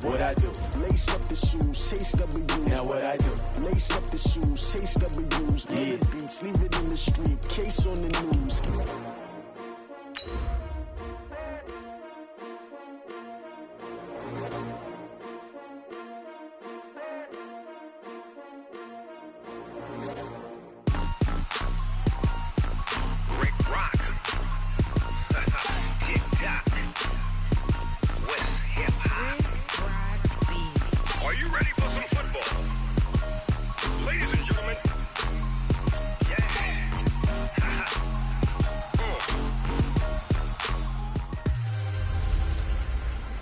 What I do? Lace up the shoes, chase W's. Now what I do? Lace up the shoes, chase W's. Yeah. The beats, leave it in the street, case on the news.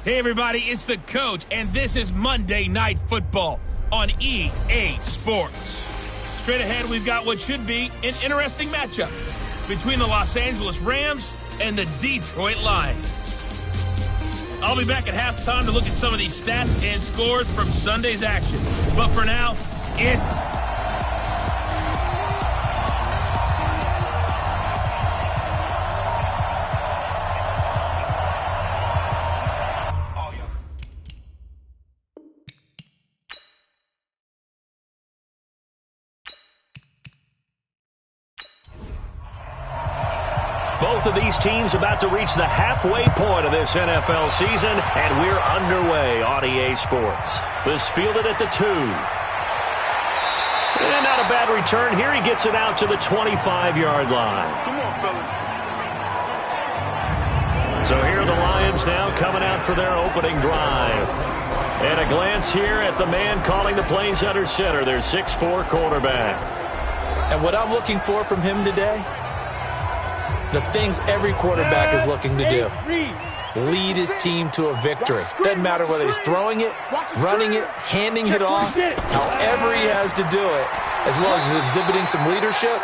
Hey everybody, it's the coach, and this is Monday Night Football on EA Sports. Straight ahead, we've got what should be an interesting matchup between the Los Angeles Rams and the Detroit Lions. I'll be back at halftime to look at some of these stats and scores from Sunday's action. But for now, Both of these teams about to reach the halfway point of this NFL season, and we're underway on EA Sports. This fielded at the 2. And not a bad return here. He gets it out to the 25-yard line. Come on, fellas. So here are the Lions now coming out for their opening drive. And a glance here at the man calling the plays under center, their 6'4" quarterback. And what I'm looking for from him today, the things every quarterback is looking to do. Lead his team to a victory. Doesn't matter whether he's throwing it, running it, handing it off, however he has to do it, as well as exhibiting some leadership,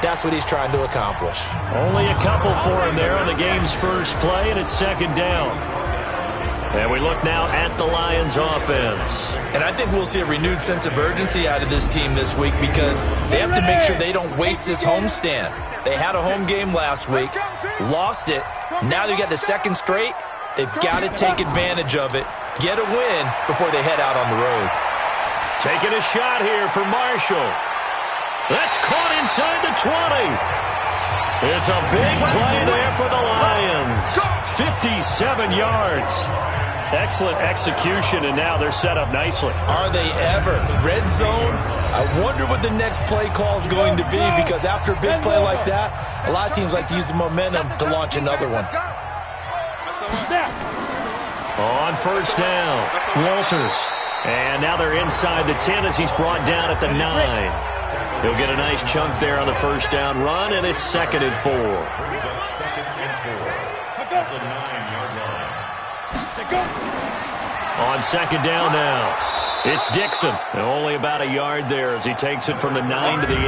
that's what he's trying to accomplish. Only a couple for him there on the game's first play, and it's second down. And we look now at the Lions offense. And I think we'll see a renewed sense of urgency out of this team this week because they have to make sure they don't waste this homestand. They had a home game last week, lost it. Now they got the second straight. They've got to take advantage of it, get a win before they head out on the road. Taking a shot here for Marshall. That's caught inside the 20. It's a big play there for the Lions. 57 yards. Excellent execution, and now they're set up nicely. Are they ever? Red zone? I wonder what the next play call is going to be because after a big play like that, a lot of teams like to use the momentum to launch another one. On first down, Walters. And now they're inside the 10 as he's brought down at the 9. He'll get a nice chunk there on the first down run, and it's 2nd and 4. On second down now, it's Dixon. Only about a yard there as he takes it from the 9 to the 8.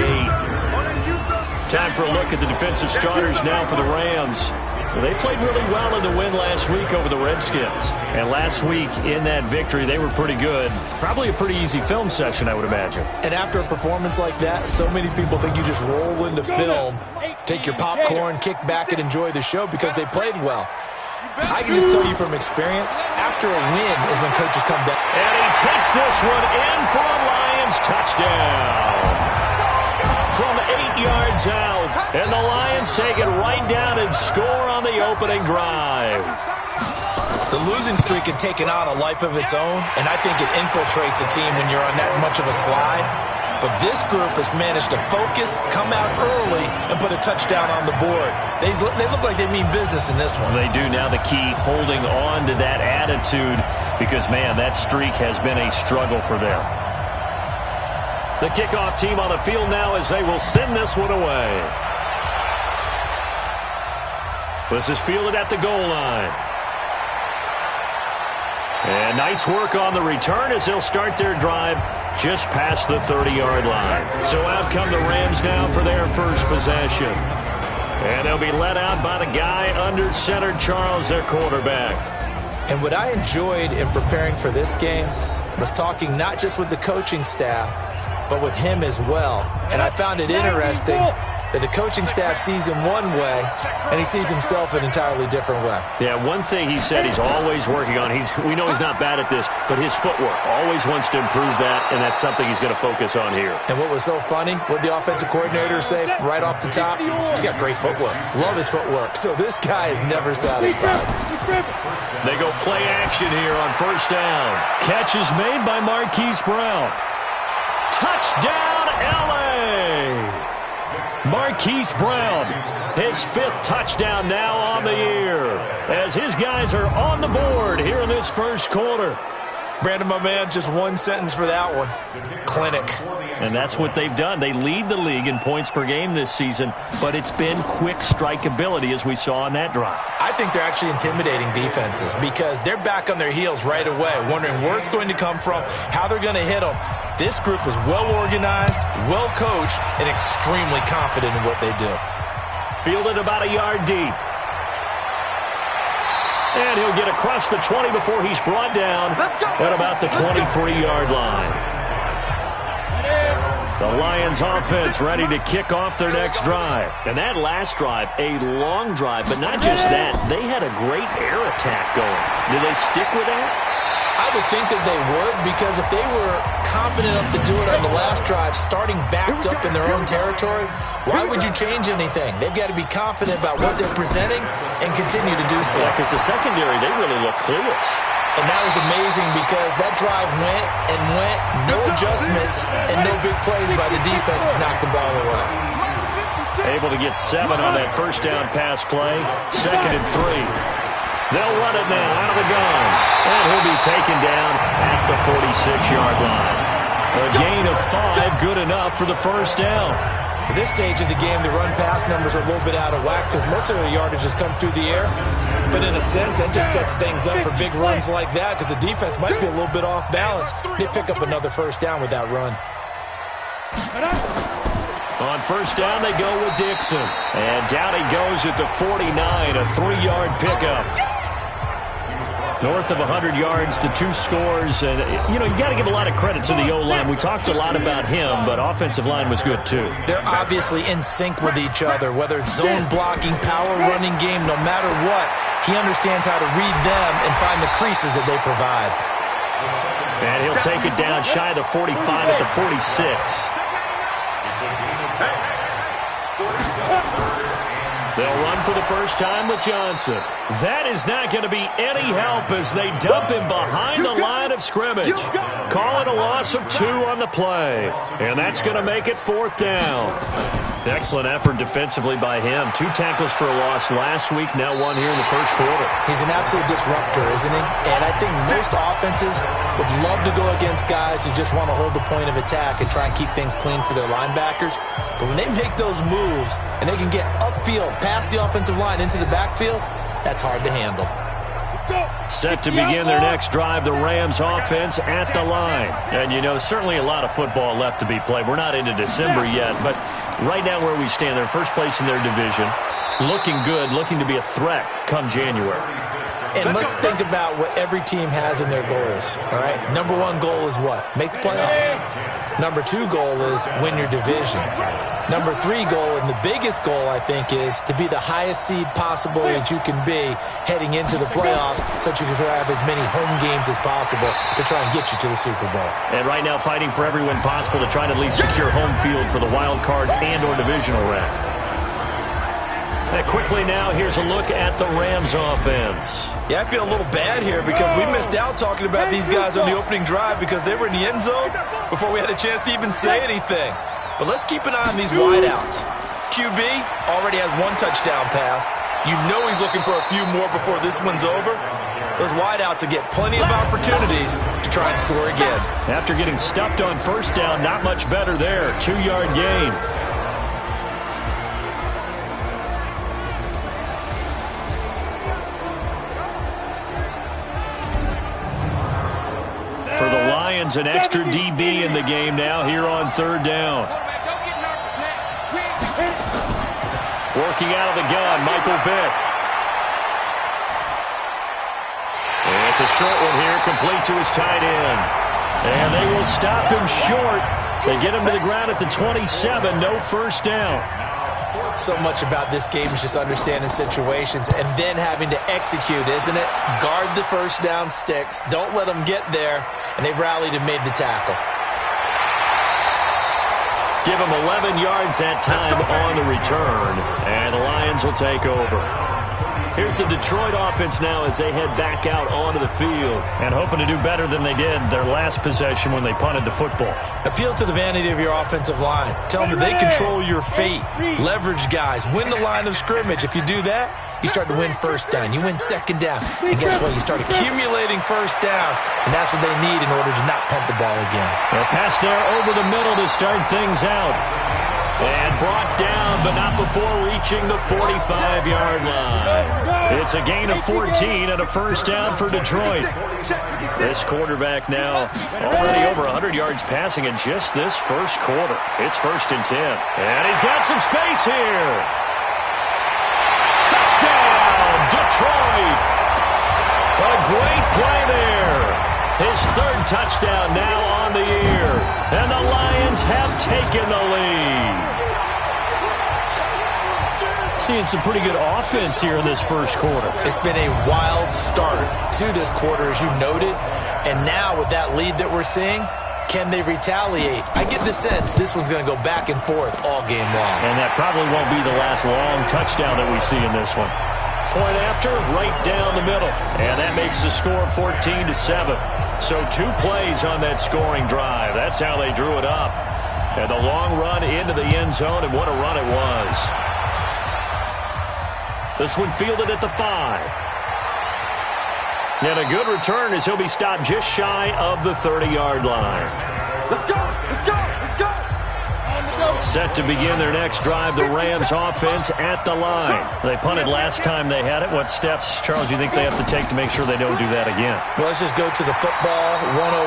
Time for a look at the defensive starters now for the Rams. They played really well in the win last week over the Redskins. And last week in that victory, they were pretty good. Probably a pretty easy film session, I would imagine. And after a performance like that, so many people think you just roll into film, take your popcorn, kick back, and enjoy the show because they played well. I can just tell you from experience, after a win is when coaches come back. And he takes this one in for a Lions touchdown. From 8 yards out, and the Lions take it right down and score on the opening drive. The losing streak had taken on a life of its own, and I think it infiltrates a team when you're on that much of a slide. But this group has managed to focus, come out early, and put a touchdown on the board. They look like they mean business in this one. They do. Now the key, holding on to that attitude, because, man, that streak has been a struggle for them. The kickoff team on the field now as they will send this one away. This is fielded at the goal line. And nice work on the return as they'll start their drive just past the 30-yard line. So out come the Rams now for their first possession. And they'll be led out by the guy under center, Charles, their quarterback. And what I enjoyed in preparing for this game was talking not just with the coaching staff, but with him as well. And I found it interesting that the coaching staff sees him one way, and he sees himself an entirely different way. Yeah, one thing he said he's always working on, we know he's not bad at this, but his footwork, always wants to improve that, and that's something he's going to focus on here. And what was so funny, what the offensive coordinator say right off the top? He's got great footwork. Love his footwork. So this guy is never satisfied. They go play action here on first down. Catch is made by Marquise Brown. Touchdown, L.A. Marquise Brown, his 5th touchdown now on the year, as his guys are on the board here in this first quarter. Brandon, my man, just one sentence for that one. Clinic. And that's what they've done. They lead the league in points per game this season, but it's been quick strike ability as we saw on that drive. I think they're actually intimidating defenses because they're back on their heels right away, wondering where it's going to come from, how they're going to hit them. This group is well-organized, well-coached, and extremely confident in what they do. Fielded about a yard deep. And he'll get across the 20 before he's brought down at about the 23-yard line. The Lions offense ready to kick off their next drive. And that last drive, a long drive, but not just that. They had a great air attack going. Do they stick with that? I would think that they would, because if they were confident enough to do it on the last drive, starting backed up in their own territory, why would you change anything? They've got to be confident about what they're presenting and continue to do so. Yeah, because the secondary, they really look clueless. And that was amazing because that drive went and went, no adjustments, and no big plays by the defense to knock the ball away. Able to get 7 on that first down pass play. 2nd and 3. They'll run it now out of the gun. And he'll be taken down at the 46-yard line. A gain of 5, good enough for the first down. At this stage of the game, the run-pass numbers are a little bit out of whack because most of the yardage has come through the air. But in a sense, that just sets things up for big runs like that because the defense might be a little bit off balance. They pick up another first down with that run. On first down, they go with Dixon. And down he goes at the 49, a 3-yard pickup. North of 100 yards, the 2 scores. And, you got to give a lot of credit to the O-line. We talked a lot about him, but offensive line was good, too. They're obviously in sync with each other, whether it's zone blocking, power running game, no matter what. He understands how to read them and find the creases that they provide. And he'll take it down shy of the 45 at the 46. They'll run for the first time with Johnson. That is not going to be any help as they dump him behind the line of scrimmage. Call it a loss of 2 on the play. And that's going to make it 4th down. Excellent effort defensively by him. 2 tackles for a loss last week, now 1 here in the first quarter. He's an absolute disruptor, isn't he? And I think most offenses would love to go against guys who just want to hold the point of attack and try and keep things clean for their linebackers. But when they make those moves and they can get upfield, past the offensive line into the backfield, that's hard to handle. Set to begin their next drive, the Rams offense at the line. And, certainly a lot of football left to be played. We're not into December yet, but right now where we stand, they're first place in their division. Looking good, looking to be a threat come January. And let's think about what every team has in their goals, all right? Number 1 goal is what? Make the playoffs. Number 2 goal is win your division. Number 3 goal, and the biggest goal, I think, is to be the highest seed possible that you can be heading into the playoffs so that you can have as many home games as possible to try and get you to the Super Bowl. And right now fighting for every win possible to try to at least secure home field for the wild card and or divisional round. And quickly now, here's a look at the Rams offense. Yeah, I feel a little bad here because we missed out talking about these guys on the opening drive because they were in the end zone before we had a chance to even say anything. But let's keep an eye on these wideouts. QB already has 1 touchdown pass. You know he's looking for a few more before this one's over. Those wideouts will get plenty of opportunities to try and score again. After getting stuffed on first down, not much better there. 2-yard gain. For the Lions, an extra DB in the game now here on 3rd down. Working out of the gun, Michael Vick. And it's a short one here, complete to his tight end. And they will stop him short. They get him to the ground at the 27, no first down. So much about this game is just understanding situations and then having to execute, isn't it? Guard the first down sticks. Don't let them get there. And they rallied and made the tackle. Give them 11 yards that time on the return. And the Lions will take over. Here's the Detroit offense now as they head back out onto the field. And hoping to do better than they did their last possession when they punted the football. Appeal to the vanity of your offensive line. Tell them that they control your fate. Leverage guys. Win the line of scrimmage. If you do that, you start to win first down. You win second down. And guess what? You start accumulating first downs. And that's what they need in order to not punt the ball again. A pass there over the middle to start things out. And brought down, but not before reaching the 45-yard line. It's a gain of 14 and a first down for Detroit. This quarterback now already over 100 yards passing in just this first quarter. It's 1st and 10. And he's got some space here. Touchdown, Detroit. A great play there. His 3rd touchdown now on the year. And the Lions have taken the lead. Seeing some pretty good offense here in this first quarter. It's been a wild start to this quarter, as you noted. And now with that lead that we're seeing, can they retaliate? I get the sense this one's going to go back and forth all game long. And that probably won't be the last long touchdown that we see in this one. Point after, right down the middle. And that makes the score 14-7. So 2 plays on that scoring drive. That's how they drew it up. And the long run into the end zone, and what a run it was. This one fielded at the 5. And a good return as he'll be stopped just shy of the 30-yard line. Let's go! Let's go! Let's go! Set to begin their next drive, the Rams offense at the line. They punted last time they had it. What steps, Charles, do you think they have to take to make sure they don't do that again? Well, let's just go to the football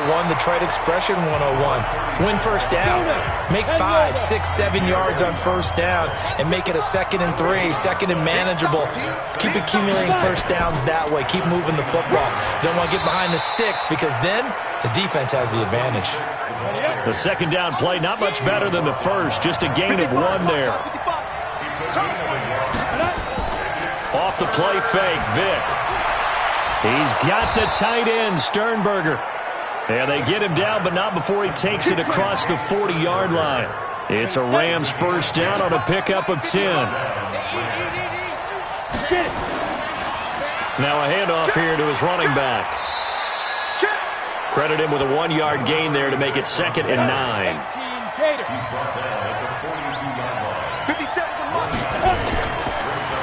101, the trade expression 101. Win first down. Make 5, 6, 7 yards on first down and make it a 2nd and 3, 2nd and manageable. Keep accumulating first downs that way. Keep moving the football. You don't want to get behind the sticks because then the defense has the advantage. The 2nd down play, not much better than the first. Just a gain of 1 there. Off the play fake, Vic. He's got the tight end, Sternberger. And they get him down, but not before he takes it across the 40-yard line. It's a Rams first down on a pickup of 10. Now a handoff here to his running back. Credit him with a 1-yard gain there to make it 2nd and 9.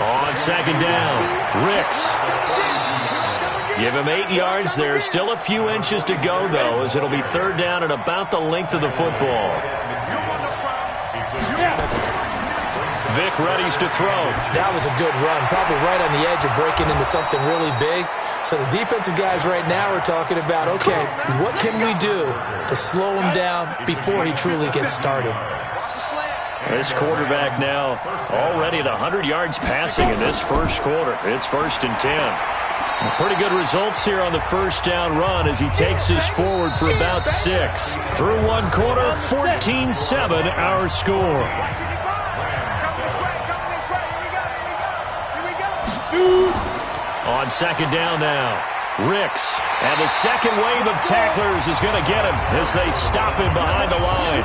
On 2nd down, Ricks. Give him 8 yards there. Still a few inches to go, though, as it'll be 3rd down and about the length of the football. Vic readies to throw. That was a good run, probably right on the edge of breaking into something really big. So the defensive guys right now are talking about, okay, what can we do to slow him down before he truly gets started? This quarterback now already at 100 yards passing in this first quarter. It's 1st and 10. Pretty good results here on the first down run as he takes this forward for about 6. Through 1 quarter, 14-7 our score. On 2nd down now, Ricks. And the second wave of tacklers is going to get him as they stop him behind the line.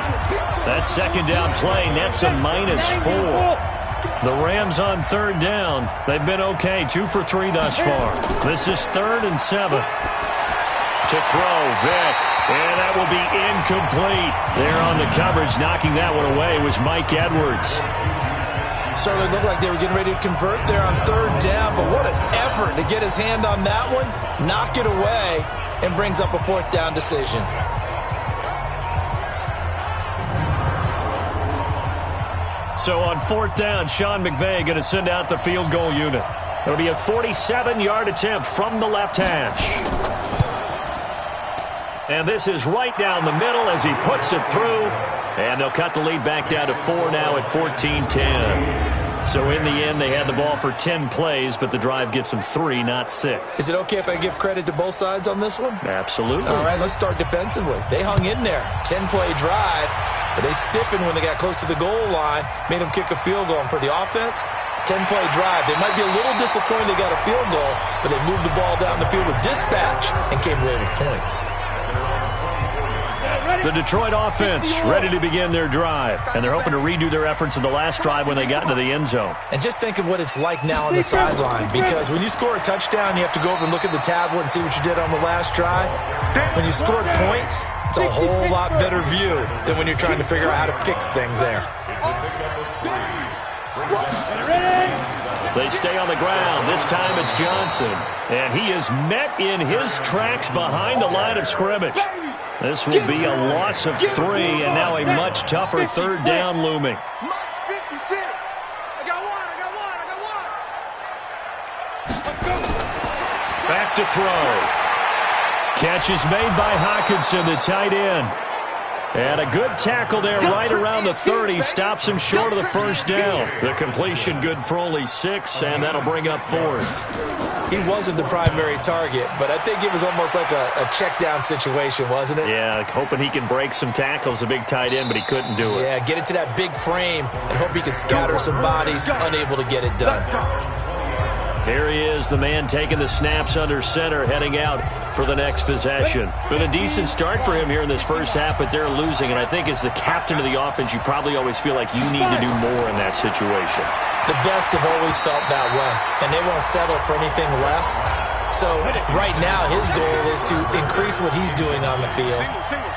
That 2nd down play nets a -4. The Rams on 3rd down. They've been okay, 2 for 3 thus far. This is 3rd and 7. To throw, Vic. And that will be incomplete. There on the coverage, knocking that one away was Mike Edwards. Certainly looked like they were getting ready to convert there on 3rd down, but what an effort to get his hand on that one, knock it away, and brings up a 4th down decision. So on 4th down, Sean McVay going to send out the field goal unit. It'll be a 47-yard attempt from the left hash. And this is right down the middle as he puts it through. And they'll cut the lead back down to 4 now at 14-10. So in the end, they had the ball for 10 plays, but the drive gets them 3, not 6. Is it okay if I give credit to both sides on this one? Absolutely. All right, let's start defensively. They hung in there. 10-play drive. But they stiffened when they got close to the goal line, made them kick a field goal. And for the offense, 10-play drive. They might be a little disappointed they got a field goal, but they moved the ball down the field with dispatch and came away with points. The Detroit offense ready to begin their drive, and they're hoping to redo their efforts in the last drive when they got into the end zone. And just think of what it's like now on the sideline, because when you score a touchdown, you have to go over and look at the tablet and see what you did on the last drive. When you scored points, it's a whole lot better view than when you're trying to figure out how to fix things there. They stay on the ground. This time it's Johnson, and he is met in his tracks behind the line of scrimmage. This will be a loss of 3, and now a much tougher third down looming. Back to throw. Catch is made by Hockenson, the tight end. And a good tackle there right around the 30. Stops him short of the first down. The completion good for only 6, and that'll bring up 4th. He wasn't the primary target, but I think it was almost like a check down situation, wasn't it? Yeah, hoping he can break some tackles, a big tight end, but he couldn't do it. Yeah, get it to that big frame and hope he can scatter some bodies, unable to get it done. Here he is, the man taking the snaps under center, heading out for the next possession. Been a decent start for him here in this first half, but they're losing. And I think as the captain of the offense, you probably always feel like you need to do more in that situation. The best have always felt that way, and they won't settle for anything less. So right now, his goal is to increase what he's doing on the field,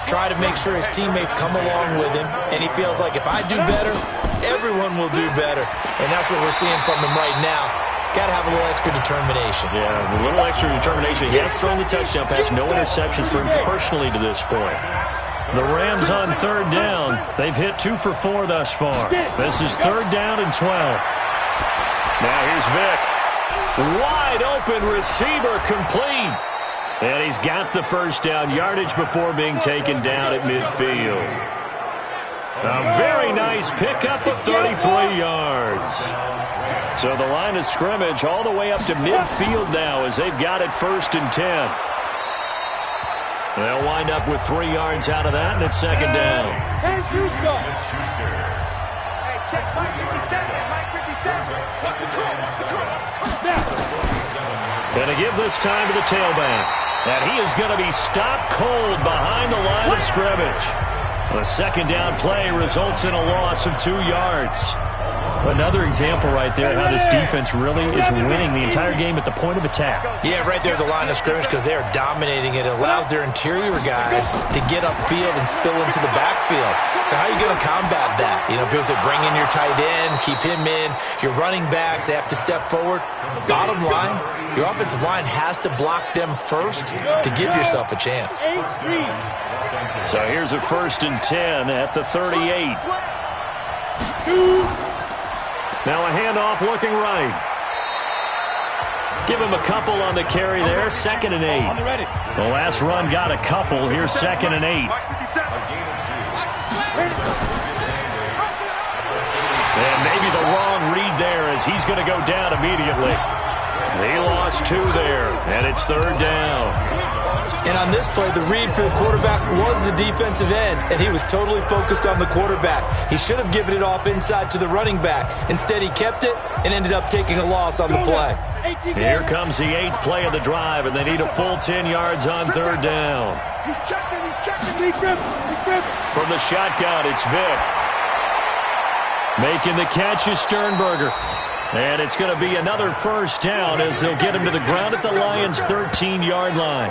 try to make sure his teammates come along with him, and he feels like if I do better, everyone will do better. And that's what we're seeing from him right now. Got to have a little extra determination. Yeah, a little extra determination. He has thrown the touchdown pass. No interceptions for him personally to this point. The Rams on third down. They've hit 2 for 4 thus far. This is third down and 12. Now here's Vick. Wide open receiver complete. And he's got the first down yardage before being taken down at midfield. A very nice pickup of 33 yards. So the line of scrimmage all the way up to midfield now as they've got it 1st and 10. They'll wind up with 3 yards out of that, and it's second down. Hey, check Mike 57. Mike 57. Going to give this time to the tailback. And he is going to be stopped cold behind the line of scrimmage. The second down play results in a loss of 2 yards. Another example right there how this defense really is winning the entire game at the point of attack. Yeah, right there at the line of scrimmage because they are dominating it. It allows their interior guys to get upfield and spill into the backfield. So how are you going to combat that? You know, people say bring in your tight end, keep him in. Your running backs, they have to step forward. Bottom line, your offensive line has to block them first to give yourself a chance. So here's a 1st and 10 at the 38. Now a handoff looking right. Give him a couple on the carry there. 2nd and 8. The last run got a couple. Here's 2nd and 8. And maybe the wrong read there as he's going to go down immediately. He lost 2 there, and it's 3rd down. And on this play, the read for the quarterback was the defensive end, and he was totally focused on the quarterback. He should have given it off inside to the running back. Instead, he kept it and ended up taking a loss on the play. Here comes the 8th play of the drive, and they need a full 10 yards on 3rd down. He's checking. From the shotgun, it's Vick. Making the catch is Sternberger. And it's going to be another 1st down as they'll get him to the ground at the Lions' 13-yard line.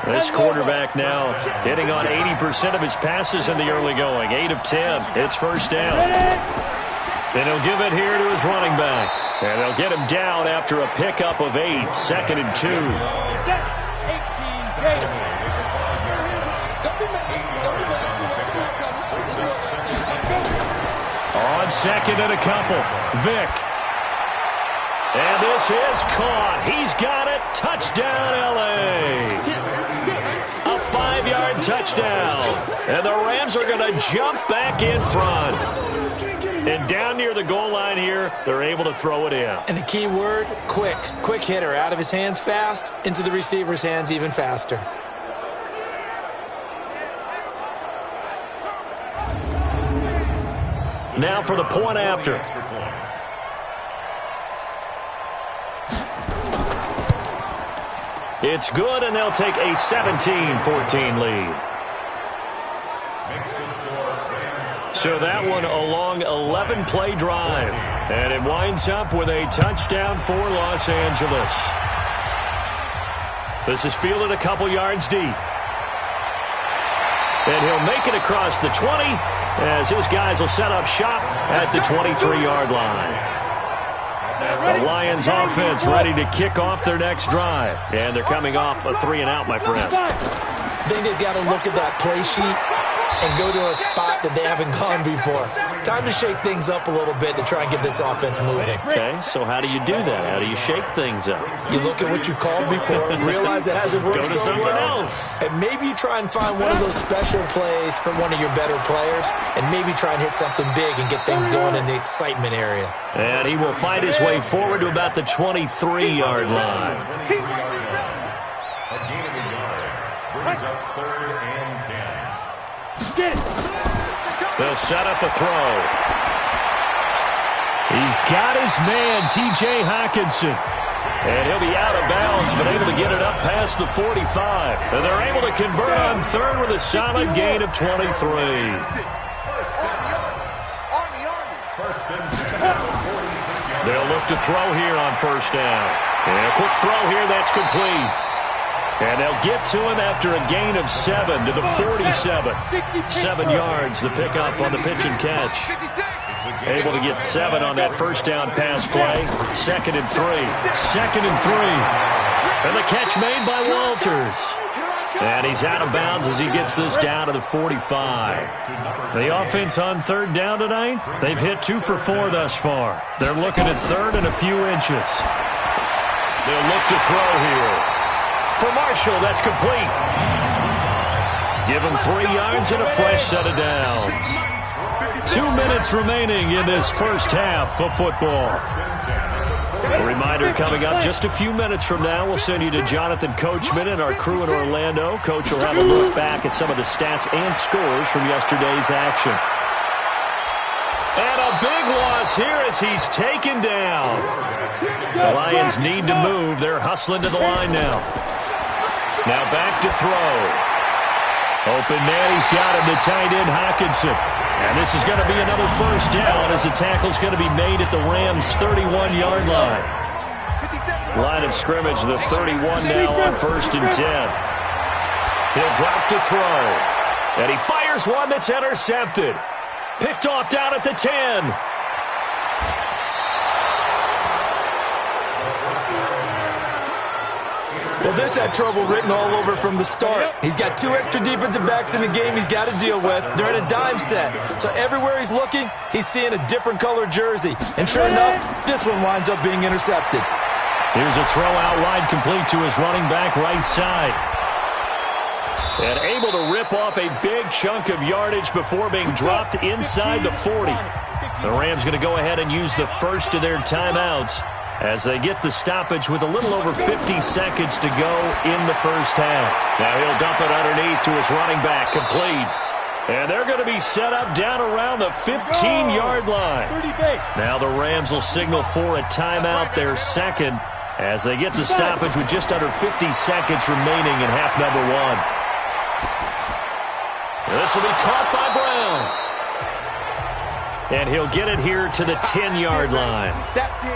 This quarterback now hitting on 80% of his passes in the early going. 8 of 10. It's 1st down. And he'll give it here to his running back. And they'll get him down after a pickup of 8. 2nd and 2. 18. On 2nd and a couple. Vick. And this is caught. He's got it. Touchdown, L.A. A 5-yard touchdown. And the Rams are going to jump back in front. And down near the goal line here, they're able to throw it in. And the key word, quick. Quick hitter. Out of his hands fast, into the receiver's hands even faster. Now for the point after. It's good, and they'll take a 17-14 lead. So that one a long 11-play drive. And it winds up with a touchdown for Los Angeles. This is fielded a couple yards deep. And he'll make it across the 20 as his guys will set up shop at the 23-yard line. The Lions offense ready to kick off their next drive. And they're coming off a 3-and-out, my friend. I think they've got to look at that play sheet and go to a spot that they haven't gone before. Time to shake things up a little bit to try and get this offense moving. Okay, so how do you do that? How do you shake things up? You look at what you've called before, realize it hasn't worked Go to so something well, else. and maybe you try and find one of those special plays from one of your better players, and maybe try and hit something big and get things going in the excitement area. And he will find his way forward to about the 23-yard line. They'll set up a throw. He's got his man, T.J. Hawkinson. And he'll be out of bounds, but able to get it up past the 45. And they're able to convert on third with a solid gain of 23. They'll look to throw here on first down. And a quick throw here, that's complete. And they'll get to him after a gain of 7 to the 47. 7 yards, the pickup on the pitch and catch. Able to get 7 on that first down pass play. 2nd and 3. 2nd and 3. And the catch made by Walters. And he's out of bounds as he gets this down to the 45. The offense on third down tonight, they've hit 2 for 4 thus far. They're looking at third and a few inches. They'll look to throw here. For Marshall, that's complete. Give him 3 yards and a fresh set of downs. 2 minutes remaining in this first half of football. A reminder coming up just a few minutes from now. We'll send you to Jonathan Coachman and our crew in Orlando. Coach will have a look back at some of the stats and scores from yesterday's action. And a big loss here as he's taken down. The Lions need to move. They're hustling to the line now. Now back to throw. Open man, he's got him, the tight end Hawkinson. And this is going to be another first down as the tackle's going to be made at the Rams' 31-yard line. Line of scrimmage, the 31 now on 1st and 10. He'll drop to throw. And he fires one that's intercepted. Picked off down at the 10. Well, this had trouble written all over from the start. He's got 2 extra defensive backs in the game he's got to deal with. They're in a dime set. So everywhere he's looking, he's seeing a different colored jersey. And sure enough, this one winds up being intercepted. Here's a throw out wide complete to his running back right side. And able to rip off a big chunk of yardage before being dropped inside the 40. The Rams going to go ahead and use the first of their timeouts as they get the stoppage with a little over 50 seconds to go in the first half. Now he'll dump it underneath to his running back, complete. And they're going to be set up down around the 15-yard line. Now the Rams will signal for a timeout, their second, as they get the stoppage with just under 50 seconds remaining in half number 1. This will be caught by Brown. And he'll get it here to the 10-yard line.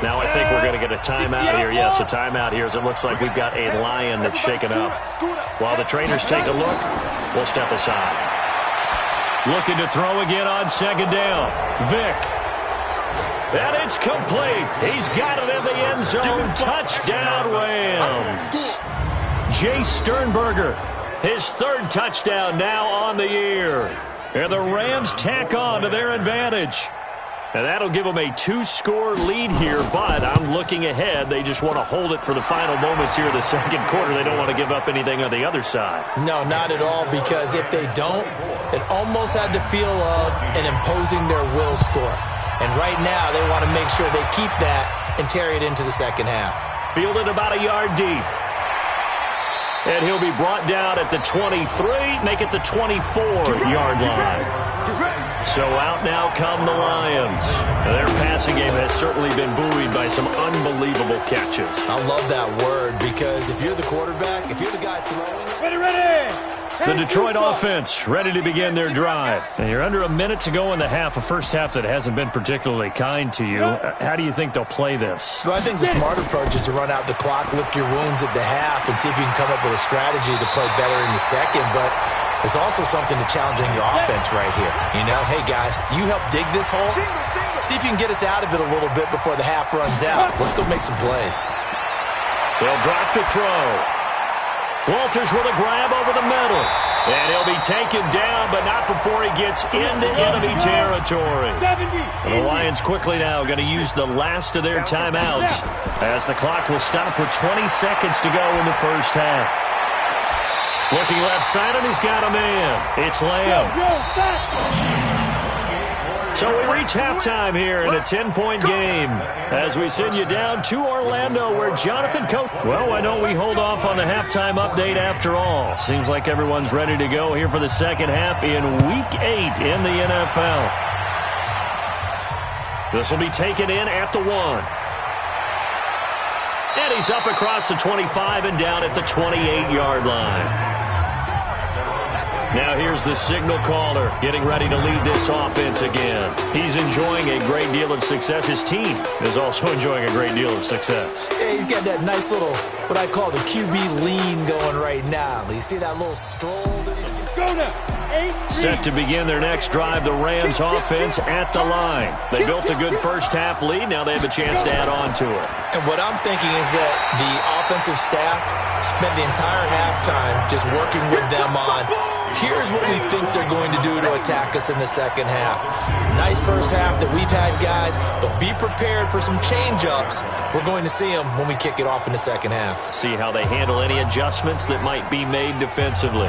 Now I think we're going to get a timeout here. Yes, a timeout here as it looks like we've got a Lion that's shaken up. While the trainers take a look, we'll step aside. Looking to throw again on 2nd down. Vick. And it's complete. He's got it in the end zone. Touchdown, Rams. Jay Sternberger, his 3rd touchdown now on the year. And the Rams tack on to their advantage. And that'll give them a 2-score lead here, but I'm looking ahead. They just want to hold it for the final moments here in the second quarter. They don't want to give up anything on the other side. No, not at all, because if they don't, it almost had the feel of an imposing their will score. And right now, they want to make sure they keep that and carry it into the second half. Fielded about a yard deep. And he'll be brought down at the 23, make it the 24-yard line. So out now come the Lions. Their passing game has certainly been buoyed by some unbelievable catches. I love that word because if you're the quarterback, if you're the guy throwing it. Ready. The Detroit offense ready to begin their drive. And you're under a minute to go in the half, a first half that hasn't been particularly kind to you. How do you think they'll play this? Well, I think the smart approach is to run out the clock, lick your wounds at the half, and see if you can come up with a strategy to play better in the second. But there's also something to challenging your offense right here. You know, hey, guys, you help dig this hole. See if you can get us out of it a little bit before the half runs out. Let's go make some plays. They'll drop the throw. Walters with a grab over the middle. And he'll be taken down, but not before he gets into enemy territory. And the Lions quickly now going to use the last of their timeouts as the clock will stop with 20 seconds to go in the first half. Looking left side, and he's got a man. It's Lamb. So we reach halftime here in a 10-point game as we send you down to Orlando where Jonathan Coach. Well, why don't we hold off on the halftime update after all? Seems like everyone's ready to go here for the second half in Week 8 in the NFL. This will be taken in at the 1. And he's up across the 25 and down at the 28-yard line. Now here's the signal caller getting ready to lead this offense again. He's enjoying a great deal of success. His team is also enjoying a great deal of success. Yeah, he's got that nice little, what I call the QB lean going right now. You see that little stroll? Go now. Set to begin their next drive, the Rams offense at the line. They built a good first half lead. Now they have a chance to add on to it. And what I'm thinking is that the offensive staff spent the entire halftime just working with them on here's what we think they're going to do to attack us in the second half. Nice first half that we've had, guys, but be prepared for some change-ups. We're going to see them when we kick it off in the second half. See how they handle any adjustments that might be made defensively.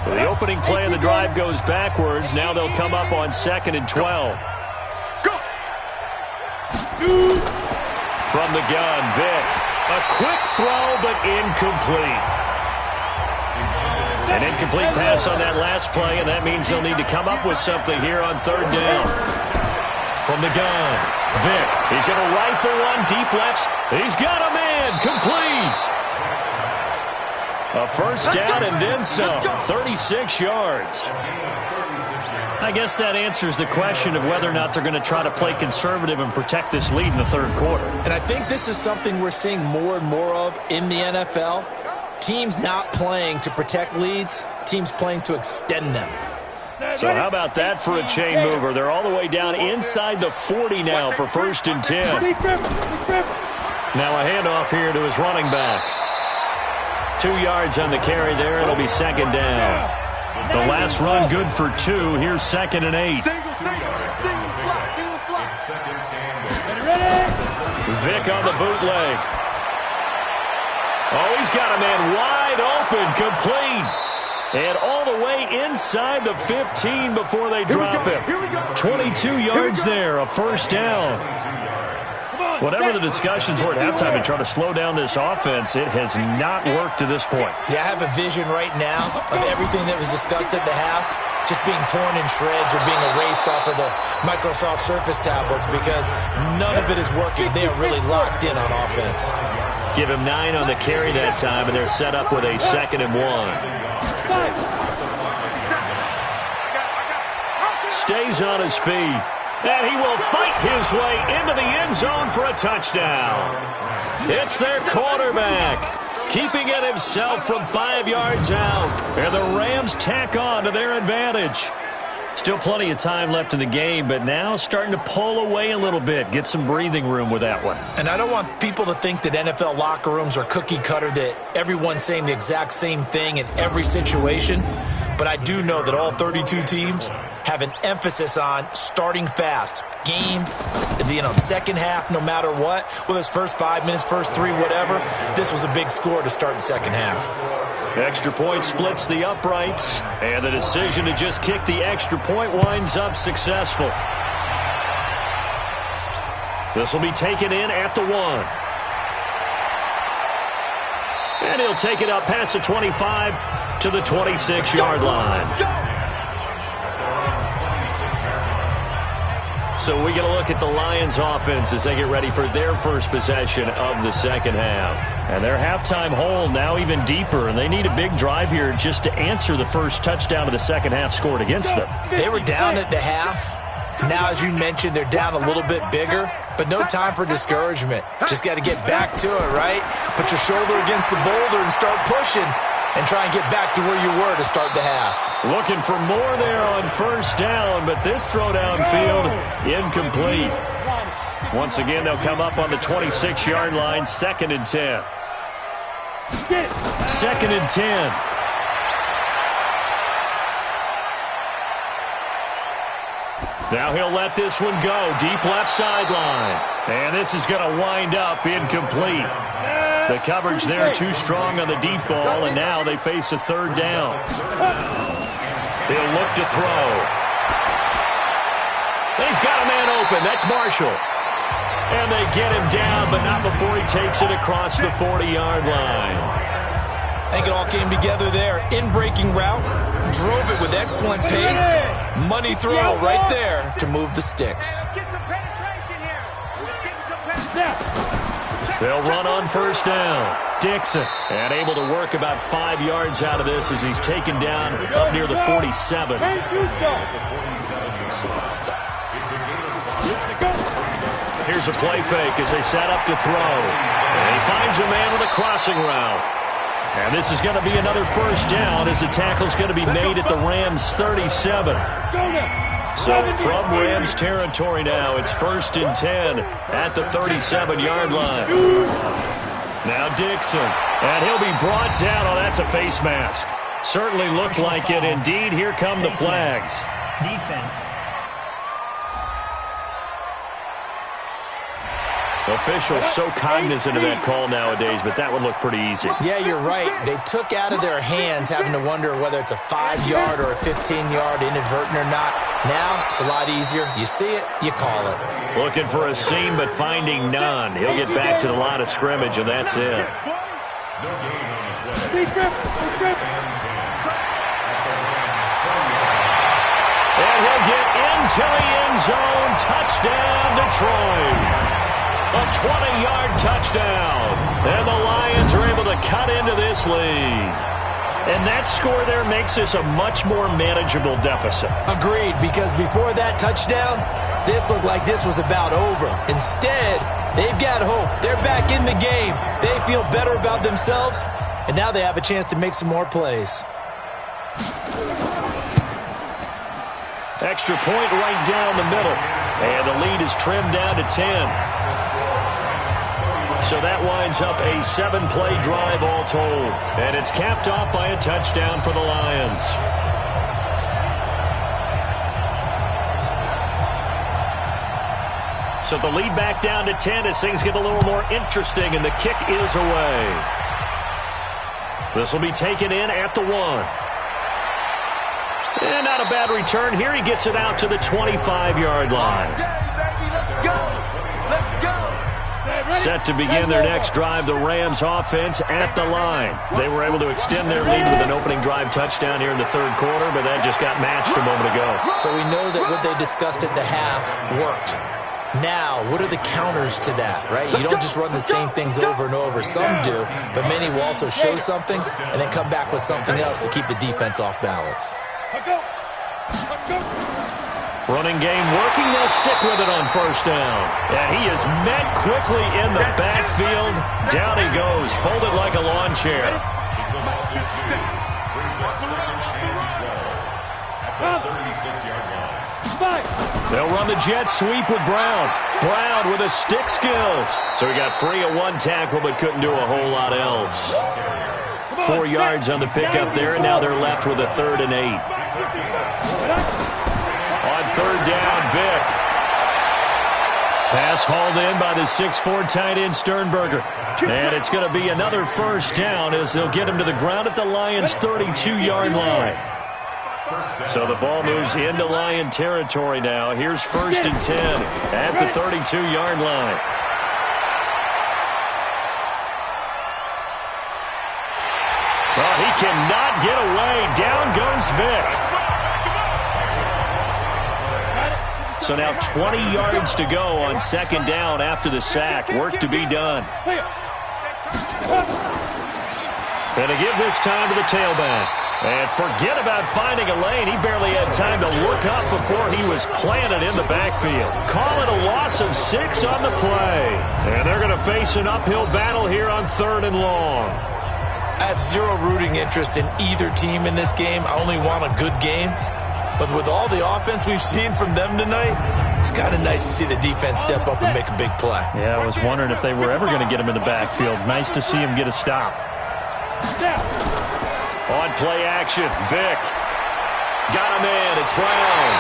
So the opening play of the drive goes backwards. Now they'll come up on 2nd and 12. From the gun, Vic. A quick throw, but incomplete. An incomplete pass on that last play, and that means they'll need to come up with something here on 3rd down. From the gun, Vic. He's going to rifle one deep left. He's got a man. Complete. A first down and then some. 36 yards. I guess that answers the question of whether or not they're going to try to play conservative and protect this lead in the 3rd quarter. And I think this is something we're seeing more and more of in the NFL. Teams not playing to protect leads, teams playing to extend them. So how about that for a chain mover? They're all the way down inside the 40 now for 1st and 10. Now a handoff here to his running back. 2 yards on the carry there. It'll be 2nd down. The last run good for 2. Here's 2nd and 8. Vic on the bootleg. Oh, he's got a man wide open, complete. And all the way inside the 15 before they drop him. 22 yards there, a first down. Whatever the discussions were at halftime to try to slow down this offense, it has not worked to this point. Yeah, I have a vision right now of everything that was discussed at the half just being torn in shreds or being erased off of the Microsoft Surface tablets because none of it is working. They are really locked in on offense. Give him 9 on the carry that time, and they're set up with a 2nd and 1. Stays on his feet, and he will fight his way into the end zone for a touchdown. It's their quarterback, keeping it himself from 5 yards out, and the Rams tack on to their advantage. Still plenty of time left in the game, but now starting to pull away a little bit, get some breathing room with that one. And I don't want people to think that NFL locker rooms are cookie cutter, that everyone's saying the exact same thing in every situation. But I do know that all 32 teams have an emphasis on starting fast. Game, second half, no matter what. Whether it's first 5 minutes, first 3, whatever. This was a big score to start the second half. Extra point splits the uprights, and the decision to just kick the extra point winds up successful. This will be taken in at the 1. And he'll take it up past the 25 to the 26-yard line. So we get a look at the Lions offense as they get ready for their first possession of the second half. And their halftime hole now even deeper, and they need a big drive here just to answer the first touchdown of the second half scored against them. They were down at the half. Now, as you mentioned, they're down a little bit bigger, but no time for discouragement. Just got to get back to it, right? Put your shoulder against the boulder and start pushing and try and get back to where you were to start the half. Looking for more there on first down, but this throw downfield incomplete. Once again, they'll come up on the 26-yard line, 2nd and 10. 2nd and 10. Now he'll let this one go. Deep left sideline. And this is going to wind up incomplete. The coverage there too strong on the deep ball, and now they face a 3rd down. He'll look to throw. He's got a man open. That's Marshall. And they get him down, but not before he takes it across the 40-yard line. I think it all came together there. In-breaking route, drove it with excellent pace. Money throw right there to move the sticks. They'll run on first down. Dixon, and able to work about 5 yards out of this as he's taken down up near the 47. Here's a play fake as they set up to throw. And he finds a man with a crossing route. And this is going to be another first down as the tackle's going to be made at the Rams' 37. So from Rams territory now, it's 1st and 10 at the 37-yard line. Now Dixon, and he'll be brought down. Oh, that's a face mask. Certainly looked like it. Indeed, here come the flags. Defense. Officials so cognizant of that call nowadays, but that would look pretty easy. Yeah, you're right. They took out of their hands having to wonder whether it's a 5-yard or a 15-yard inadvertent or not. Now, it's a lot easier. You see it, you call it. Looking for a seam, but finding none. He'll get back to the line of scrimmage, and that's it. And he'll get into the end zone. Touchdown, Detroit. A 20-yard touchdown. And the Lions are able to cut into this lead. And that score there makes this a much more manageable deficit. Agreed, because before that touchdown, this looked like this was about over. Instead, they've got hope. They're back in the game. They feel better about themselves, and now they have a chance to make some more plays. Extra point right down the middle. And the lead is trimmed down to 10. So that winds up a 7-play drive all told. And it's capped off by a touchdown for the Lions. So the lead back down to 10 as things get a little more interesting, and the kick is away. This will be taken in at the 1. And not a bad return here. He gets it out to the 25-yard line. Set to begin their next drive, the Rams offense at the line. They were able to extend their lead with an opening drive touchdown here in the 3rd quarter, but that just got matched a moment ago. So we know that what they discussed at the half worked. Now, what are the counters to that, right? You don't just run the same things over and over. Some do, but many will also show something and then come back with something else to keep the defense off balance. Running game working. They'll stick with it on first down. And he is met quickly in the backfield. Down he goes, folded like a lawn chair. They'll run the jet sweep with Brown. Brown with his stick skills. So he got free of one tackle but couldn't do a whole lot else. 4 yards on the pickup there, and now they're left with a 3rd and 8. On 3rd down, Vick. Pass hauled in by the 6'4" tight end Sternberger. And it's going to be another first down as they'll get him to the ground at the Lions' 32-yard line. So the ball moves into Lion territory now. Here's 1st and 10 at the 32-yard line. Well, he cannot get away. Down goes Vick. So now 20 yards to go on second down after the sack. Work to be done. And to give this time to the tailback. And forget about finding a lane. He barely had time to look up before he was planted in the backfield. Call it a loss of 6 on the play. And they're going to face an uphill battle here on 3rd and long. I have zero rooting interest in either team in this game. I only want a good game. But with all the offense we've seen from them tonight, it's kind of nice to see the defense step up and make a big play. Yeah, I was wondering if they were ever going to get him in the backfield. Nice to see him get a stop. On play action, Vick. Got him in. It's Brown.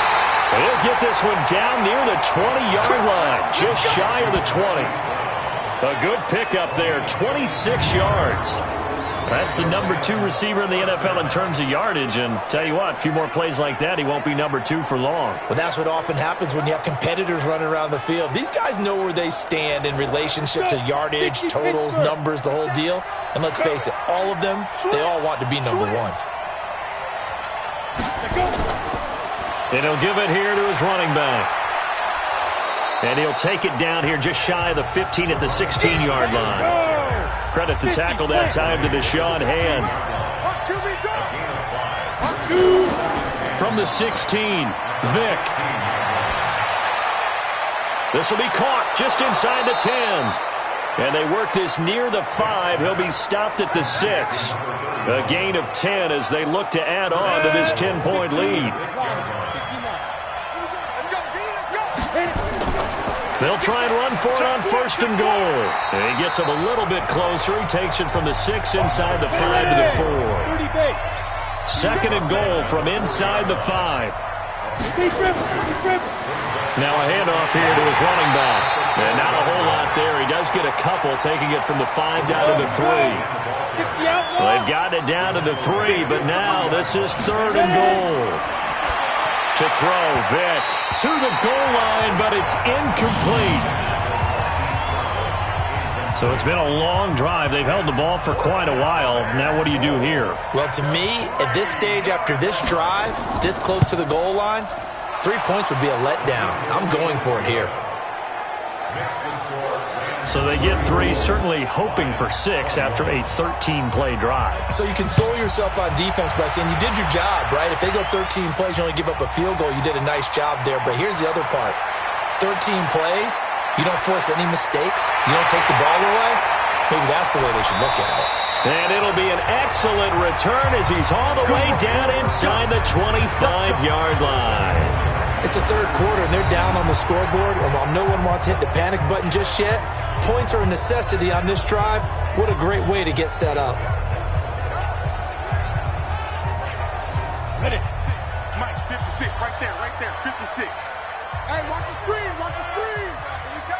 He'll get this one down near the 20-yard line, just shy of the 20. A good pickup there, 26 yards. That's the number 2 receiver in the NFL in terms of yardage. And tell you what, a few more plays like that, he won't be number 2 for long. Well, that's what often happens when you have competitors running around the field. These guys know where they stand in relationship to yardage, totals, numbers, the whole deal. And let's face it, all of them, they all want to be number 1. And he'll give it here to his running back. And he'll take it down here just shy of the 15 at the 16-yard line. Credit to tackle that time to Deshaun Hand. From the 16, Vick. This will be caught just inside the 10. And they work this near the 5. He'll be stopped at the 6. A gain of 10 as they look to add on to this 10-point lead. They'll try and run for it on 1st and goal. And he gets him a little bit closer. He takes it from the 6 inside the 5 to the 4. 2nd and goal from inside the 5. Now a handoff here to his running back. And not a whole lot there. He does get a couple, taking it from the 5 down to the 3. Well, they've gotten it down to the 3, but now this is 3rd and goal. To throw, Vick to the goal line, but it's incomplete. So it's been a long drive. They've held the ball for quite a while. Now what do you do here? Well, to me, at this stage, after this drive, this close to the goal line, 3 points would be a letdown. I'm going for it here. So they get 3, certainly hoping for 6 after a 13-play drive. So you console yourself on defense by saying you did your job, right? If they go 13 plays, you only give up a field goal, you did a nice job there. But here's the other part. 13 plays, you don't force any mistakes, you don't take the ball away. Maybe that's the way they should look at it. And it'll be an excellent return as he's all the way down inside the 25-yard line. It's the 3rd quarter, and they're down on the scoreboard. And while no one wants to hit the panic button just yet, points are a necessity on this drive. What a great way to get set up. Mike, 56, right there, 56. Hey, watch the screen, watch the screen.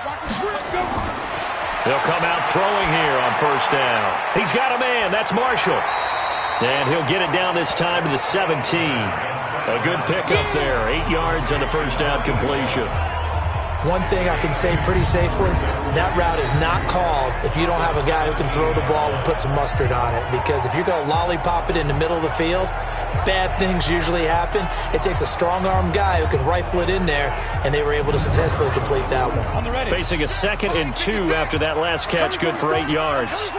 Watch the screen, go. He'll come out throwing here on 1st down. He's got a man. That's Marshall. And he'll get it down this time to the 17. A good pickup there. 8 yards on the 1st down completion. One thing I can say pretty safely, that route is not called if you don't have a guy who can throw the ball and put some mustard on it. Because if you're going to lollipop it in the middle of the field, bad things usually happen. It takes a strong-arm guy who can rifle it in there, and they were able to successfully complete that one. Facing a 2nd and 2 after that last catch, good for 8 yards.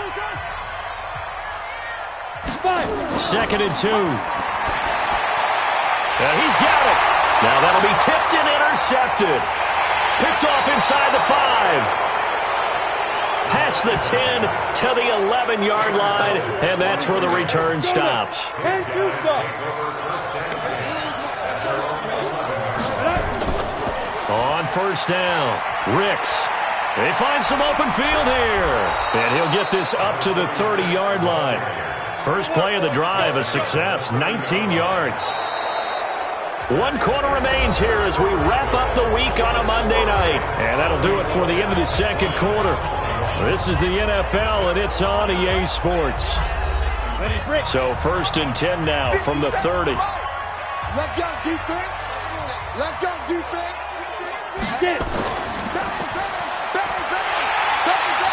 2nd and 2. He's got it. Now that'll be tipped and intercepted. Picked off inside the 5. Past the 10 to the 11-yard line, and that's where the return stops. On 1st down, Ricks. They find some open field here, and he'll get this up to the 30-yard line. First play of the drive, a success, 19 yards. 1 quarter remains here as we wrap up the week on a Monday night. And that'll do it for the end of the 2nd quarter. This is the NFL, and it's on EA Sports. So 1st and 10 now from the 30. Let's go, defense. Let's go, defense.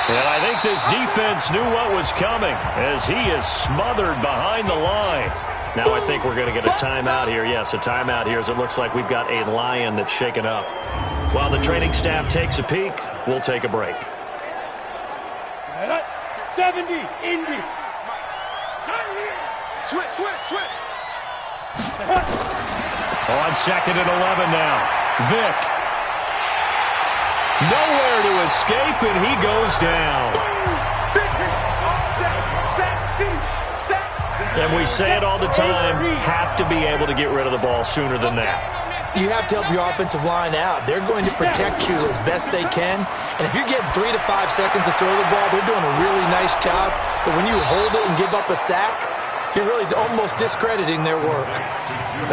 And I think this defense knew what was coming as he is smothered behind the line. Now I think we're going to get a timeout here. Yes, a timeout here as it looks like we've got a Lion that's shaken up. While the training staff takes a peek, we'll take a break. 70, Indy. Switch. On 2nd and 11 now. Vick. Nowhere to escape, and he goes down. And we say it all the time, have to be able to get rid of the ball sooner than that. You have to help your offensive line out. They're going to protect you as best they can. And if you're getting 3 to 5 seconds to throw the ball, they're doing a really nice job. But when you hold it and give up a sack, you're really almost discrediting their work.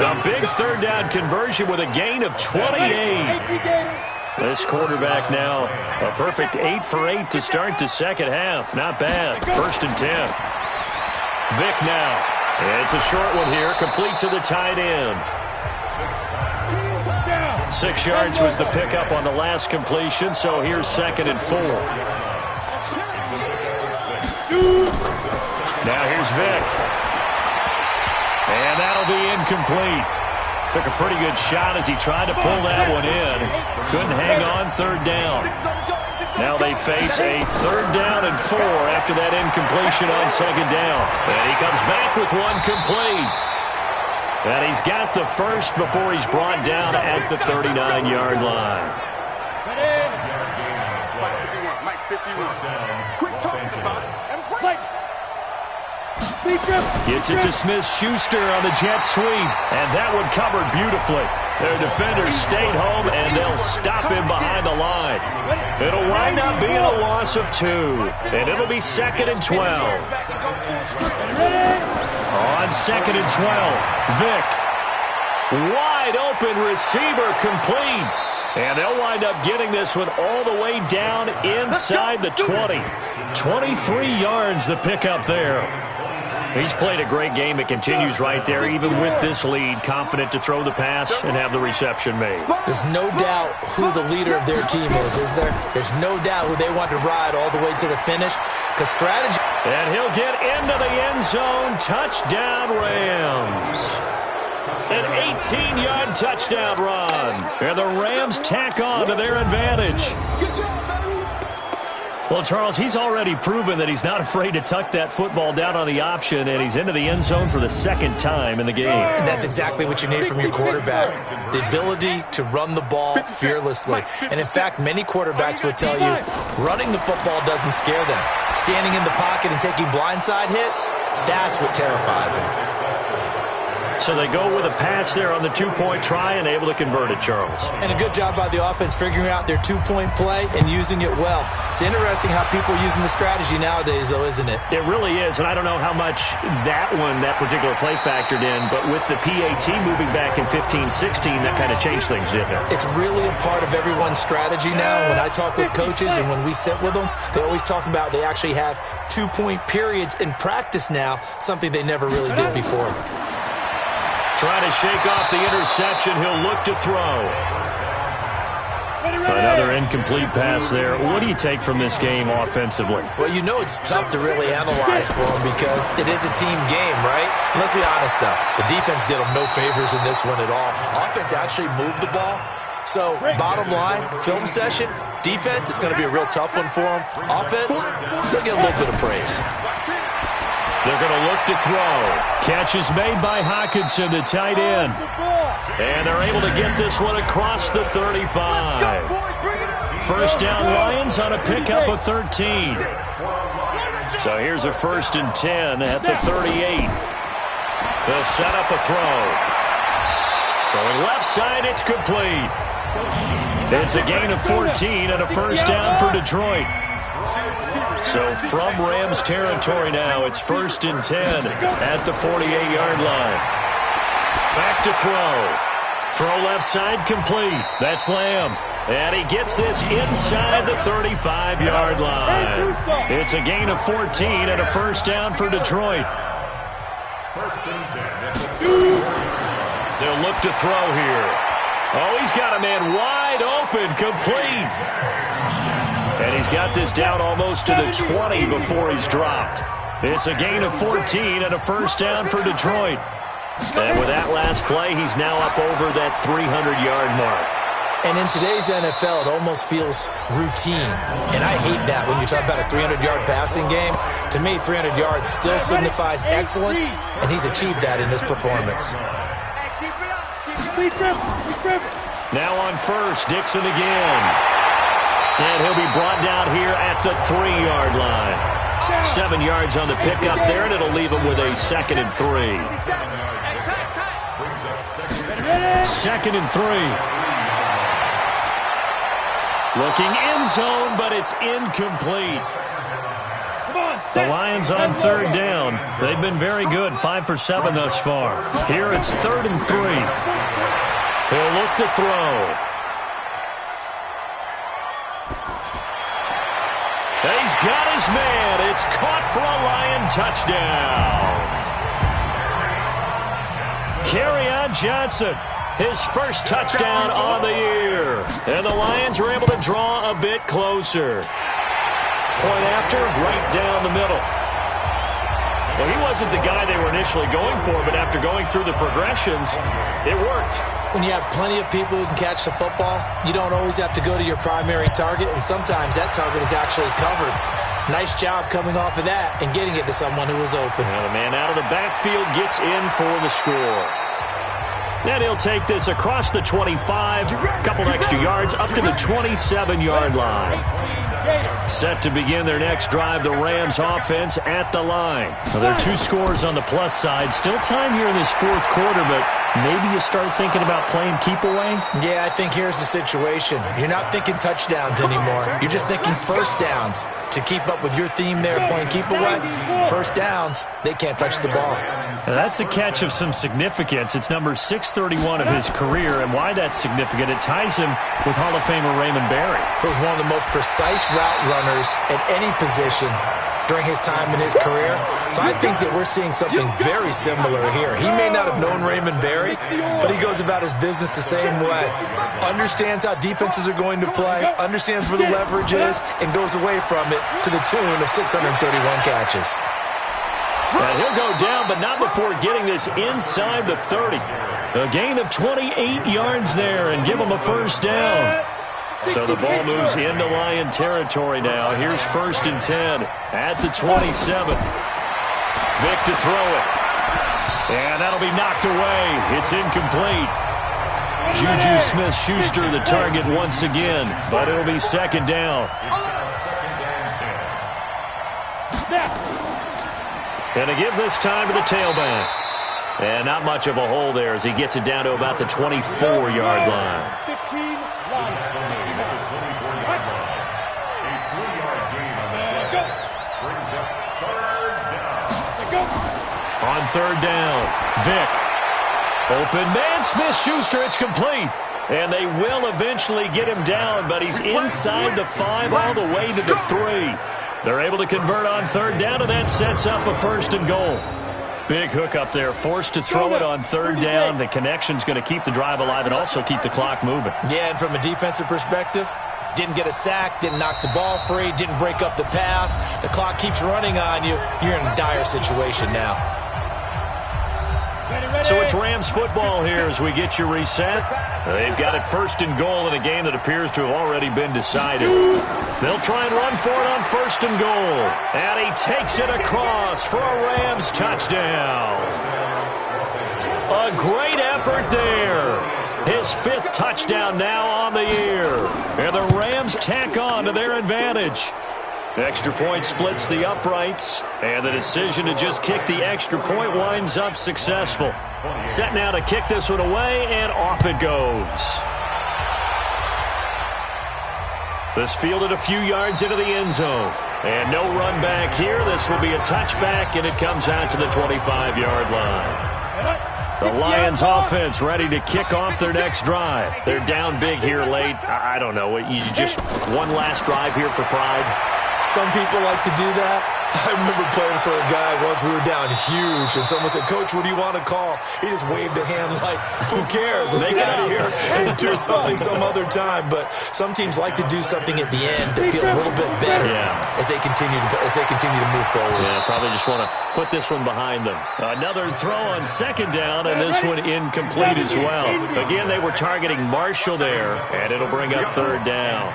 A big third down conversion with a gain of 28. This quarterback now, a perfect 8 for 8 to start the second half. Not bad. 1st and 10. Vick now. It's a short one here, complete to the tight end. 6 yards was the pickup on the last completion, so here's 2nd and 4. Now here's Vick. And that'll be incomplete. Took a pretty good shot as he tried to pull that one in. Couldn't hang on 3rd down. Now they face a 3rd down and 4 after that incompletion on 2nd down. And he comes back with one complete. And he's got the first before he's brought down at the 39-yard line. Gets it to Smith-Schuster on the jet sweep. And that one covered beautifully. Their defenders stayed home, and they'll stop him behind the line. It'll wind up being a loss of 2. And it'll be 2nd and 12. On 2nd and 12, Vick. Wide open receiver complete. And they'll wind up getting this one all the way down inside the 20. 23 yards the pickup there. He's played a great game. It continues right there, even with this lead, confident to throw the pass and have the reception made. There's no doubt who the leader of their team is there? There's no doubt who they want to ride all the way to the finish. Because strategy... And he'll get into the end zone. Touchdown, Rams. An 18-yard touchdown run. And the Rams tack on to their advantage. Well, Charles, he's already proven that he's not afraid to tuck that football down on the option, and he's into the end zone for the 2nd time in the game. And that's exactly what you need from your quarterback, the ability to run the ball fearlessly. And, in fact, many quarterbacks will tell you running the football doesn't scare them. Standing in the pocket and taking blindside hits, that's what terrifies them. So they go with a pass there on the 2-point try and able to convert it, Charles. And a good job by the offense figuring out their 2-point play and using it well. It's interesting how people are using the strategy nowadays, though, isn't it? It really is, and I don't know how much that particular play factored in, but with the PAT moving back in 15-16, that kind of changed things, didn't it? It's really a part of everyone's strategy now. When I talk with coaches and when we sit with them, they always talk about they actually have 2-point periods in practice now, something they never really did before. Trying to shake off the interception. He'll look to throw. Another incomplete pass there. What do you take from this game offensively? Well, you know it's tough to really analyze for them because it is a team game, right? And let's be honest, though. The defense did them no favors in this one at all. Offense actually moved the ball. So, bottom line, film session, defense is going to be a real tough one for them. Offense, they'll get a little bit of praise. They're going to look to throw. Catch is made by Hawkinson, the tight end. And they're able to get this one across the 35. 1st down, Lions on a pickup of 13. So here's a 1st and 10 at the 38. They'll set up a throw. Throwing left side, it's complete. It's a gain of 14 and a 1st down for Detroit. So from Rams territory now, it's 1st and 10 at the 48-yard line. Back to throw. Throw left side complete. That's Lamb. And he gets this inside the 35-yard line. It's a gain of 14 and a 1st down for Detroit. 1st and 10. They'll look to throw here. Oh, he's got a man wide open, complete. And he's got this down almost to the 20 before he's dropped. It's a gain of 14 and a 1st down for Detroit. And with that last play, he's now up over that 300-yard mark. And in today's NFL, it almost feels routine. And I hate that when you talk about a 300-yard passing game. To me, 300 yards still signifies excellence, and he's achieved that in this performance. Now on first, Dixon again. And he'll be brought down here at the 3-yard line. 7 yards on the pickup there, and it'll leave him with a 2nd and 3. 2nd and 3. Looking end zone, but it's incomplete. The Lions on 3rd down. They've been very good, 5 for 7 thus far. Here it's 3rd and 3. He'll look to throw. He's got his man. It's caught for a Lion touchdown. Kerryon Johnson. His first touchdown on the year. And the Lions are able to draw a bit closer. Point after, right down the middle. Well, he wasn't the guy they were initially going for, but after going through the progressions, it worked. When you have plenty of people who can catch the football, you don't always have to go to your primary target, and sometimes that target is actually covered. Nice job coming off of that and getting it to someone who was open. Now the man out of the backfield gets in for the score. Then he'll take this across the 25, a couple extra yards, up to the 27-yard line. Set to begin their next drive, the Rams offense at the line. Now, there are 2 scores on the plus side. Still time here in this 4th quarter, but maybe you start thinking about playing keep away? Yeah, I think here's the situation. You're not thinking touchdowns anymore. You're just thinking first downs. To keep up with your theme there, playing keep away, first downs, they can't touch the ball. Now, that's a catch of some significance. It's number 631 of his career, and why that's significant, it ties him with Hall of Famer Raymond Berry. He was one of the most precise route runners at any position during his time in his career. So I think that we're seeing something very similar here. He may not have known Raymond Berry, but he goes about his business the same way. Understands how defenses are going to play, understands where the leverage is, and goes away from it to the tune of 631 catches. And he'll go down, but not before getting this inside the 30. A gain of 28 yards there and give him a first down. So the ball moves into Lion territory now. Here's 1st and 10 at the 27. Vick to throw it. And that'll be knocked away. It's incomplete. Juju Smith-Schuster the target once again, but it'll be 2nd down. And to give this time to the tailback. And not much of a hole there as he gets it down to about the 24-yard line. On 3rd down, Vick. Open man, Smith-Schuster, it's complete. And they will eventually get him down, but he's inside the 5 all the way to the 3. They're able to convert on 3rd down, and that sets up a 1st and goal. Big hook up there, forced to throw it on 3rd down. The connection's going to keep the drive alive and also keep the clock moving. Yeah, and from a defensive perspective, didn't get a sack, didn't knock the ball free, didn't break up the pass. The clock keeps running on you. You're in a dire situation now. So it's Rams football here as we get you reset. They've got it 1st and goal in a game that appears to have already been decided. They'll try and run for it on 1st and goal. And he takes it across for a Rams touchdown. A great effort there. His 5th touchdown now on the year. And the Rams tack on to their advantage. Extra point splits the uprights, and the decision to just kick the extra point winds up successful. Set now to kick this one away, and off it goes. This fielded a few yards into the end zone. And no run back here. This will be a touchback, and it comes out to the 25-yard line. The Lions offense ready to kick off their next drive. They're down big here late. I don't know. You just one last drive here for pride. Some people like to do that. I remember playing for a guy once. We were down huge, and someone said, "Coach, what do you want to call?" He just waved a hand like, "Who cares? Let's get out of here and do something some other time." But some teams like to do something at the end to feel a little bit better as they continue to move forward. Yeah, probably just want to put this one behind them. Another throw on second down, and this one incomplete as well. Again, they were targeting Marshall there, and it'll bring up third down.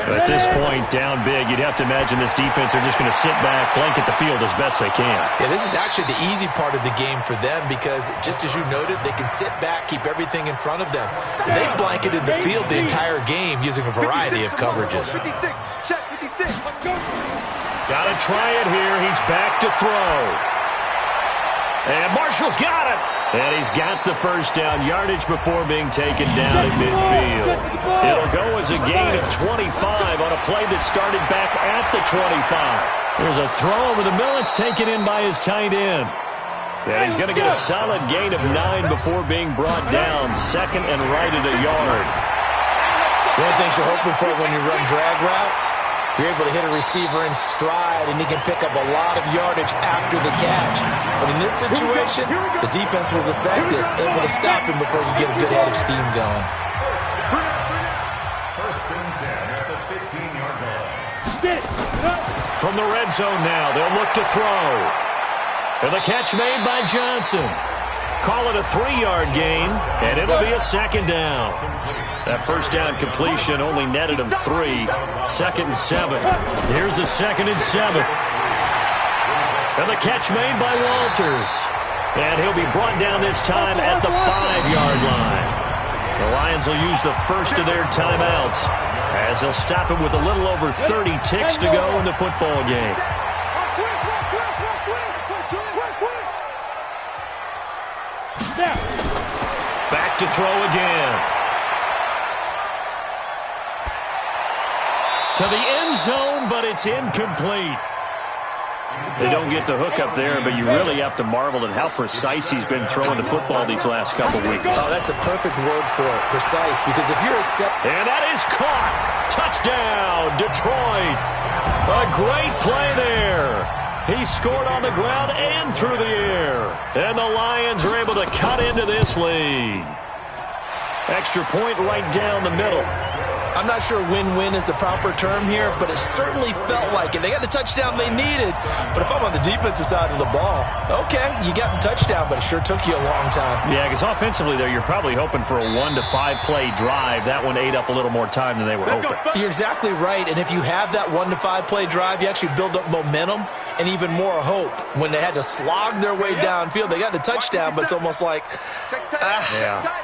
But at this point, down big, you'd have to imagine this defense are just going to sit back, blanket the field as best they can. Yeah, this is actually the easy part of the game for them because, just as you noted, they can sit back, keep everything in front of them. But they blanketed the field the entire game using a variety of coverages. Got to try it here. He's back to throw. And Marshall's got it. And he's got the first down yardage before being taken down at midfield. It'll go as a gain of 25 on a play that started back at the 25. There's a throw over the middle. It's taken in by his tight end. And he's going to get a solid gain of 9 before being brought down. Second and right at a yard. One of the things you're hoping for when you run drag routes, you're able to hit a receiver in stride, and he can pick up a lot of yardage after the catch. But in this situation, the defense was effective, able to stop him before you get a good head of steam going. First and 10 at the 15-yard line. From the red zone now, they'll look to throw. And the catch made by Johnson. Call it a 3-yard gain, and it'll be a second down. That first down completion only netted him 3. Second and 7. Here's a second and 7. And the catch made by Walters. And he'll be brought down this time at the 5-yard line. The Lions will use the first of their timeouts as they'll stop it with a little over 30 ticks to go in the football game. Back to throw again. To the end zone, but it's incomplete. They don't get the hook up there, but you really have to marvel at how precise he's been throwing the football these last couple weeks. Oh, that's the perfect word for it, precise, because if you're And that is caught. Touchdown, Detroit. A great play there. He scored on the ground and through the air. And the Lions are able to cut into this lead. Extra point right down the middle. I'm not sure win-win is the proper term here, but it certainly felt like it. They got the touchdown they needed, but if I'm on the defensive side of the ball, okay, you got the touchdown, but it sure took you a long time. Yeah, because offensively, though, you're probably hoping for a 1 to 5 play drive. That one ate up a little more time than they were hoping. You're exactly right, and if you have that 1 to 5 play drive, you actually build up momentum and even more hope. When they had to slog their way downfield, they got the touchdown, but it's almost like,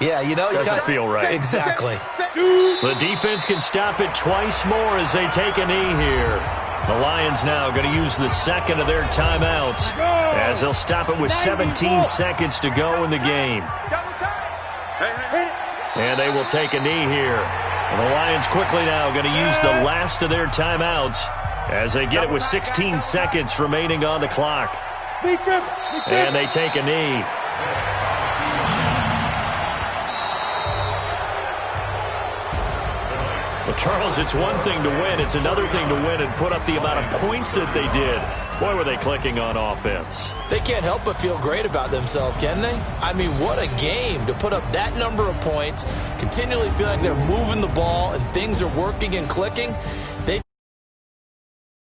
you know, doesn't feel right. Exactly. The defense can stop it twice more as they take a knee here. The Lions now going to use the second of their timeouts as they'll stop it with 17 seconds to go in the game. And they will take a knee here. And the Lions quickly now going to use the last of their timeouts as they get it with 16 seconds remaining on the clock. And they take a knee. Well, Charles, it's one thing to win. It's another thing to win and put up the amount of points that they did. Boy, were they clicking on offense. They can't help but feel great about themselves, can they? I mean, what a game to put up that number of points, continually feel like they're moving the ball and things are working and clicking.